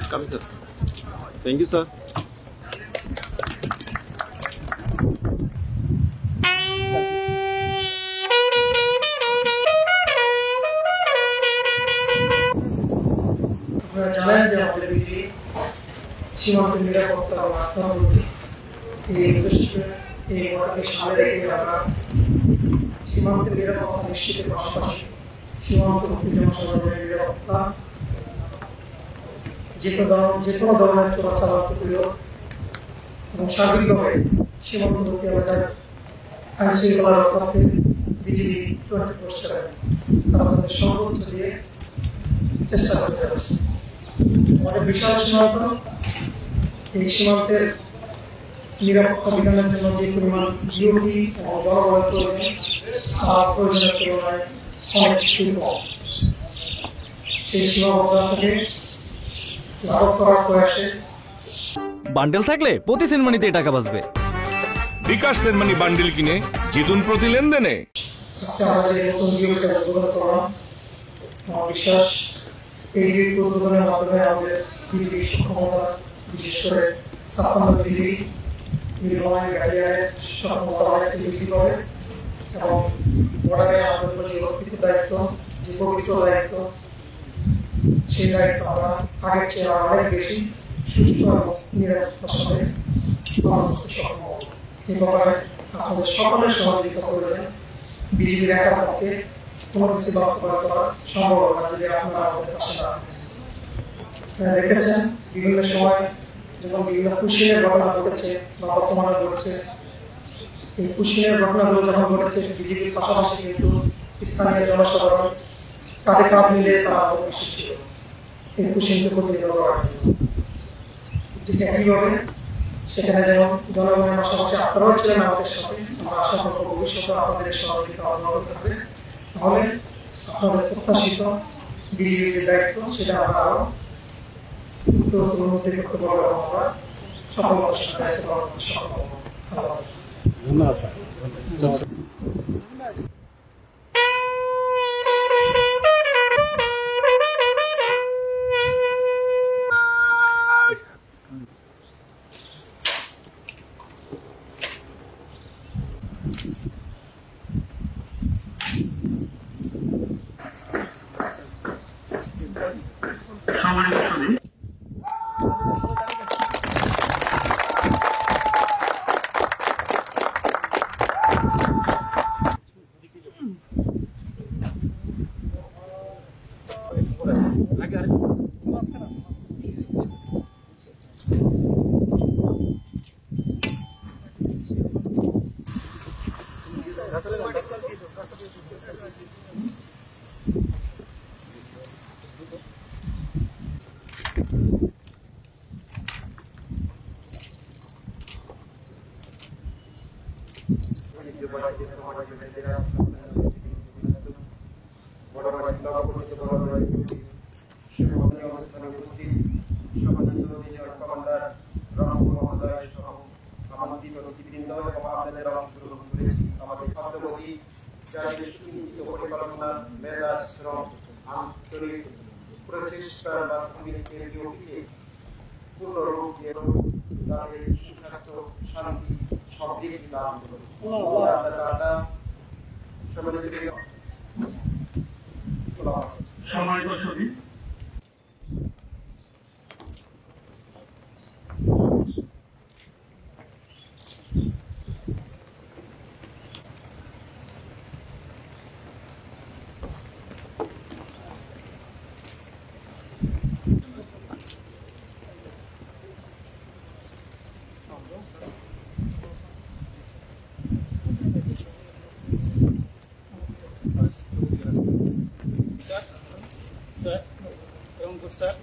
Come, sir. Thank you, sir. আপনারা জানেন যে আমাদের বিজেপি সীমান্তের নিরাপত্তা ও রাস্তা এই উদ্দেশ্যে এই মোটাকে সামনে রেখে আমরা সীমান্তের নিরাপত্তা নিশ্চিতের পাশাপাশি সীমান্তবর্তী জনসাধারণের নিরাপত্তা যে কোনো ধরনের চোরাচালান প্রতিরোধ এবং সার্বিকভাবে সীমান্তবর্তী এলাকার আইন শৃঙ্খলা রক্ষার্থে বিজেপি 24/7 তারা তাদের সর্বোচ্চ দিয়ে চেষ্টা করে যাচ্ছে। আমাদের বিশাল সীমান্ত, এই সীমান্তের নিরাপত্তা বিধানের জন্য যে পরিমাণ ডিউটি এবং জনবল প্রয়োজনের তুলনায় অনেক কম। সেই সীমাবদ্ধতা থেকে লাঘব করার প্রয়াসে বান্ডেল থাকলে প্রতি সেনমানিতে টাকা বাঁচবে। বিকাশ সেনমানি বান্ডেল কিনে জিতুন প্রতি লেনদেনে। আজকে আমরা যে নতুন ডিউটিটা উদ্বোধন করলাম, আমার বিশ্বাস এই ডিউটি উদ্বোধনের মাধ্যমে আমাদের বিজেপির সক্ষমতা, বিশেষ করে 56 ডিগ্রি নির্মাণের গাড়িয়ারের সক্ষমতা অনেকটা বৃদ্ধি পাবে এবং বর্ডারে আমাদের উপর যে অর্পিত দায়িত্ব, যে পবিত্র দায়িত্ব, সেই দায়িত্ব আমরা আগের চেয়ে অনেক বেশি সুস্থ এবং নিরাপত্তার সাথে পালন করতে সক্ষম হব। এই ব্যাপারে আপনাদের সকলের সহযোগিতা প্রয়োজন। বিজেপির একা পক্ষে কোনো কিছু বাস্তবায়ন করা সম্ভব হবে না যদি আপনারা আমাদের পাশে না থাকেন। দেখেছেন বিভিন্ন সময় যখন বিভিন্ন পুশিংয়ের ঘটনা ঘটেছে বা বর্তমানে ঘটছে, এই পুশিংয়ের ঘটনাগুলো যখন ঘটেছে বিজেপির পাশাপাশি কিন্তু স্থানীয় জনসাধারণ কাঁধে কাঁধ মিলে তারা অগ্রসর ছিল এই পুশিংকে প্রতিরোধ করার জন্য। ঠিক একইভাবে সেখানে যেমন জনগণের পাশাপাশি আপনারাও ছিলেন আমাদের সাথে, আমরা আশা করব ভবিষ্যতে আপনাদের সহযোগিতা অব্যাহত থাকবে। তাহলে আপনাদের প্রত্যাশিত বিজেপির যে দায়িত্ব সেটা আমরা আরো উন্নতি করতে পারবো এবং আমরা সফলতার সাথে দায়িত্ব পালন করতে সক্ষম হব। ধন্যবাদ স্যার। সম্মানিত সবাই, আন্তরিক প্রচেষ্টার মাধ্যমে পূর্ণরূপ এবং তাদের সুস্বাস্থ্য, শান্তি, সমৃদ্ধি লাভ করুন। সম্মানিত সভাপতি, sir, sir,